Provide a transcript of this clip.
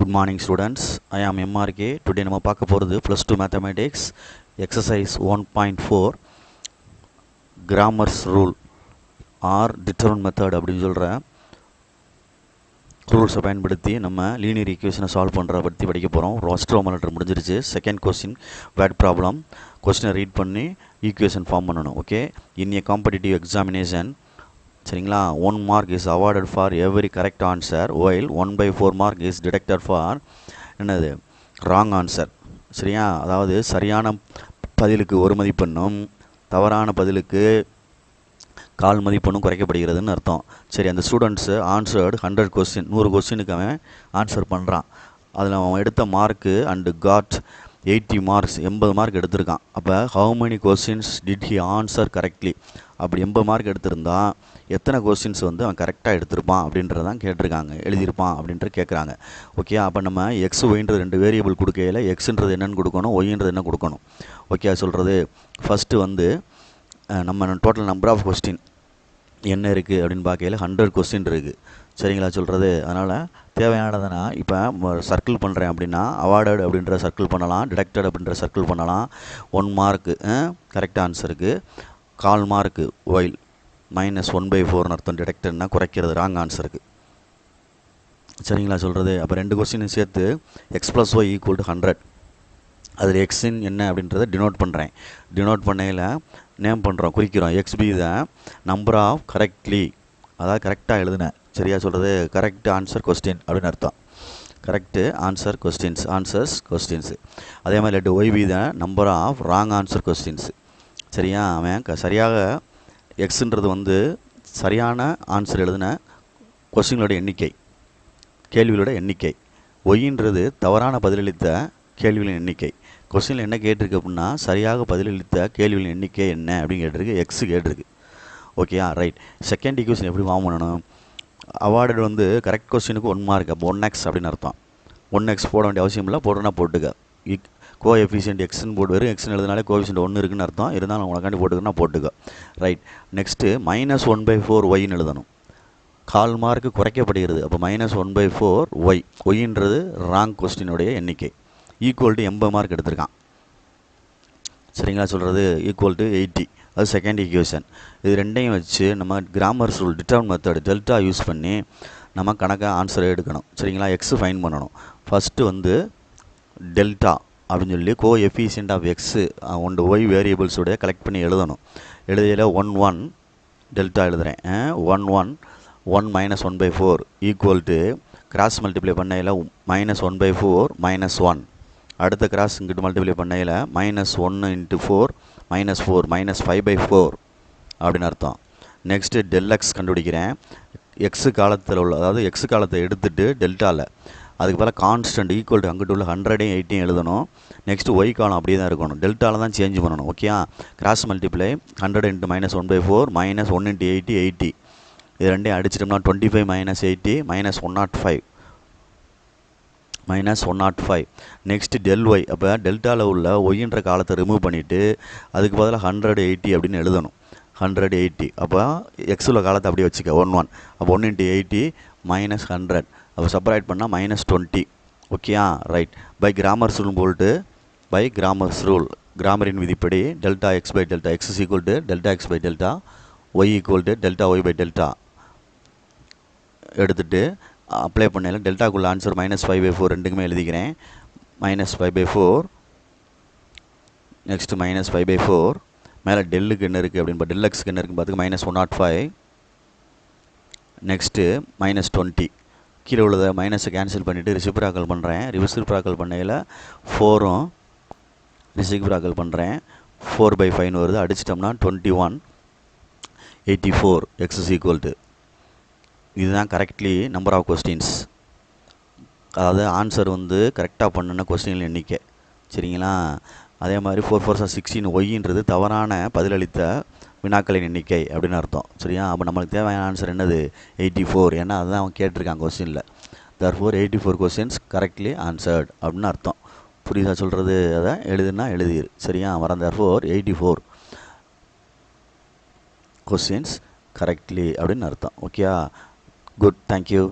Good morning students, I am MRK. Today நம்ம பார்க்க போகிறது +2 Mathematics Exercise 1.4 Grammar's Rule or Determinant Method அப்படின்னு சொல்கிற ரூல்ஸை பயன்படுத்தி நம்ம லீனியர் ஈக்குவேஷனை சால்வ் பண்ணுறத பற்றி படிக்க போகிறோம். ரோஸ்ட்ரோமீட்டர் முடிஞ்சிருச்சு. Second question word problem. கொஸ்டினை ரீட் பண்ணி ஈக்குவேஷன் ஃபார்ம் பண்ணணும். ஓகே, இன் ஏ காம்படிட்டிவ் எக்ஸாமினேஷன் சரிங்களா 1 mark is awarded for every correct answer while 1/4 mark is deducted for என்னது wrong answer. சரியா, அதாவது சரியான பதிலுக்கு ஒரு மதிப்பெண்ணும் தவறான பதிலுக்கு கால் மதிப்பெண்ணும் குறைக்கப்படுகிறதுன்னு அர்த்தம். சரி, அந்த ஸ்டூடெண்ட்ஸு ஆன்சர்டு 100 கொஸ்டின் 100 கொஸ்டினுக்கு அவன் ஆன்சர் பண்ணுறான். அதில் அவன் எடுத்த mark and got 80 marks 80 mark எடுத்திருக்கான். அப்போ how many questions did he answer correctly? அப்படி 80 மார்க் எடுத்திருந்தா எத்தனை கொஸ்டின்ஸ் அவன் கரெக்டாக எடுத்திருப்பான் அப்படின்றதான் கேட்டிருக்காங்க, எழுதியிருப்பான் அப்படின்ட்டு கேட்குறாங்க. ஓகே, அப்போ நம்ம எக்ஸ் ஒய்ன்றது 2 வேரியபிள் கொடுக்கையில் எக்ஸுன்றது என்னென்னு கொடுக்கணும், ஒய்ன்றது என்ன கொடுக்கணும். ஓகே, சொல்கிறது ஃபஸ்ட்டு நம்ம டோட்டல் நம்பர் ஆஃப் கொஸ்டின் என்ன இருக்குது அப்படின்னு பார்க்கையில் 100 கொஸ்டின் இருக்குது. சரிங்களா சொல்கிறது. அதனால் தேவையானதுன்னா இப்போ சர்க்கிள் பண்ணுறேன் அப்படின்னா அவார்டட் அப்படின்ற சர்க்கிள் பண்ணலாம், டிடக்டட் அப்படின்ற சர்க்கிள் பண்ணலாம். 1 மார்க்கு கரெக்ட் ஆன்சருக்கு, 1/4 மார்க்கு ஒயில் -1/4 அர்த்தம். டிடக்டட்னா குறைக்கிறது ராங் ஆன்சருக்கு. சரிங்களா சொல்கிறது. அப்போ 2 கொஸ்டினும் சேர்த்து x + y = 100. அதில் எக்ஸின் என்ன அப்படின்றத டினோட் பண்ணுறேன். டினோட் பண்ணையில் நேம் பண்ணுறோம், குறிக்கிறோம். XB the number of correctly, அதாவது கரெக்டாக எழுதுனேன். சரியா சொல்கிறது. கரெக்ட் ஆன்சர் கொஸ்டின் அப்படின்னு அர்த்தம். Correct answer questions, answers questions. அதே மாதிரி let OB the number of wrong answer questions. சரியா, அவன் சரியாக எக்ஸுன்றது சரியான ஆன்சர் எழுதின கொஸ்டின்களோட எண்ணிக்கை, கேள்விகளோட எண்ணிக்கை. ஒய்ன்றது தவறான பதிலளித்த கேள்விகளின் எண்ணிக்கை. கொஸ்டினில் என்ன கேட்டிருக்கு அப்படின்னா சரியாக பதிலளித்த கேள்விகளின் எண்ணிக்கை என்ன அப்படின்னு கேட்டிருக்கு, எக்ஸு கேட்டிருக்கு. ஓகேயா, ரைட். செகண்ட் ஈக்குவேஷன் எப்படி ஃபார்ம் பண்ணணும்? அவார்டு கரெக்ட் கொஸ்டினுக்கு 1 மார்க், அப்போ 1x அப்படின்னு அர்த்தம். 1x போட வேண்டிய அவசியம் இல்லை, போடுறனா போட்டுக்க. கோஎஃபிஷியன்ட் எக்ஸ்ன்னு போட்டு வெறும் எக்ஸ்ன்னு எழுதினாலே கோஎஃபிஷியன்ட் 1 இருக்குன்னு அர்த்தம். இருந்தாலும் உனக்காண்டி போட்டுக்கன்னா போட்டுக்க. ரைட். நெக்ஸ்ட்டு -1/4 ஒய்ன்னு எழுதணும். 1/4 மார்க்கு குறைக்கப்படுகிறது. அப்போ -1/4 ஒய். ஒய்ன்றது ராங் கொஸ்டினுடைய எண்ணிக்கை. ஈக்குவல் டு 80 மார்க் எடுத்திருக்கான். சரிங்களா சொல்கிறது. Equal to 80. அது செகண்ட் ஈக்குவேஷன். இது ரெண்டையும் வச்சு நம்ம Cramer's rule determinant method delta use பண்ணி நம்ம கணக்காக ஆன்சரை எடுக்கணும். சரிங்களா, எக்ஸ் ஃபைன் பண்ணணும். ஃபஸ்ட்டு டெல்டா அப்படின்னு சொல்லி கோஎஃபிஷியன்ட் ஆஃப் எக்ஸு ஒய் வேரியபிள்ஸோடைய கலெக்ட் பண்ணி எழுதணும். எழுதியில் 1 டெல்டா எழுதுகிறேன். 1 -1/4 ஈக்குவல் டு கிராஸ் மல்டிப்ளை பண்ணையில் -1/4 -1. அடுத்த கிராஸ் இங்கிட்டு மல்டிப்ளை பண்ணையில் -1 × 4 -4 -5/4 அப்படின்னு அர்த்தம். நெக்ஸ்ட்டு டெல்எக்ஸ் கண்டுபிடிக்கிறேன். எக்ஸு காலத்தில் உள்ள, அதாவது எக்ஸு காலத்தை எடுத்துகிட்டு டெல்டாவில் அதுக்கு பதிலாக கான்ஸ்டன்ட் ஈக்குவல் டு அங்கிட்டு உள்ள 100 80 எழுதணும். நெக்ஸ்ட்டு ஒய் காலம் அப்படியே தான் இருக்கணும், டெல்டாவில் தான் சேஞ்ச் பண்ணணும். Okay, cross multiply 100 × -1/4 -1 × 80 80. இது ரெண்டையும் அடிச்சிட்டோம்னா 25 - 80 -105 -105. Next del Y. அப்போ டெல்டாவில் உள்ள ஒய்ன்ற காலத்தை ரிமூவ் பண்ணிவிட்டு அதுக்கு பதிலாக 100 80 அப்படின்னு எழுதணும். 100 80. அப்போ எக்ஸ் உள்ள காலத்தை அப்படியே வச்சுக்க 1 அப்போ 1 × 80 -100. அப்போ செப்பரேட் பண்ணால் -20. ஓகேயா, ரைட். பை கிராமர்ஸ் ரூல் போட்டு பை கிராமர்ஸ் ரூல், கிராமரின் விதிப்படி டெல்டா x/டெல்டா x = டெல்டா x/டெல்டா y = டெல்டா y/டெல்டா எடுத்துகிட்டு அப்ளை பண்ணல. டெல்டாக்குள்ள ஆன்சர் -5/4 ரெண்டுக்குமே எழுதிக்கிறேன். -5/4. நெக்ஸ்ட்டு -5/4. மேலே டெல்லுக்கு என்ன இருக்குது அப்படின்னு டெல்எக்ஸுக்கு என்ன இருக்குன்னு பார்த்துக்க -105. நெக்ஸ்ட்டு -20. கீழே உள்ளதை மைனஸை கேன்சல் பண்ணிவிட்டு ரிசிப்ராக்கல் பண்ணுறேன். ரிசிப்ராக்கல் பண்ணையில் 4 ரிசிப்ராக்கல் பண்ணுறேன். 4/5 வருது. அடிச்சிட்டோம்னா 21/84 x = இதுதான் கரெக்ட்லி நம்பர் ஆஃப் கொஸ்டின்ஸ். அதாவது ஆன்சர் கரெக்டாக பண்ணுன கொஸ்டின் எண்ணிக்கை. சரிங்களா. அதே மாதிரி 4 4 16 ஒய்ன்றது தவறான பதிலளித்த வினாக்களின் எண்ணிக்கை அப்படின்னு அர்த்தம். சரியா, அப்போ நம்மளுக்கு தேவையான ஆன்சர் என்னது 84. ஏன்னா அதுதான் அவன் கேட்டிருக்காங்க கொஸ்டினில். therefore 84 கொஸ்டின்ஸ் கரெக்ட்லி ஆன்சர்ட் அப்படின்னு அர்த்தம். புரியுதா சொல்கிறது? அதை எழுதுனா எழுதிரு. சரியா, வர therefore 84 கொஸ்டின்ஸ் கரெக்ட்லி அப்படின்னு அர்த்தம். Okay, good, thank you.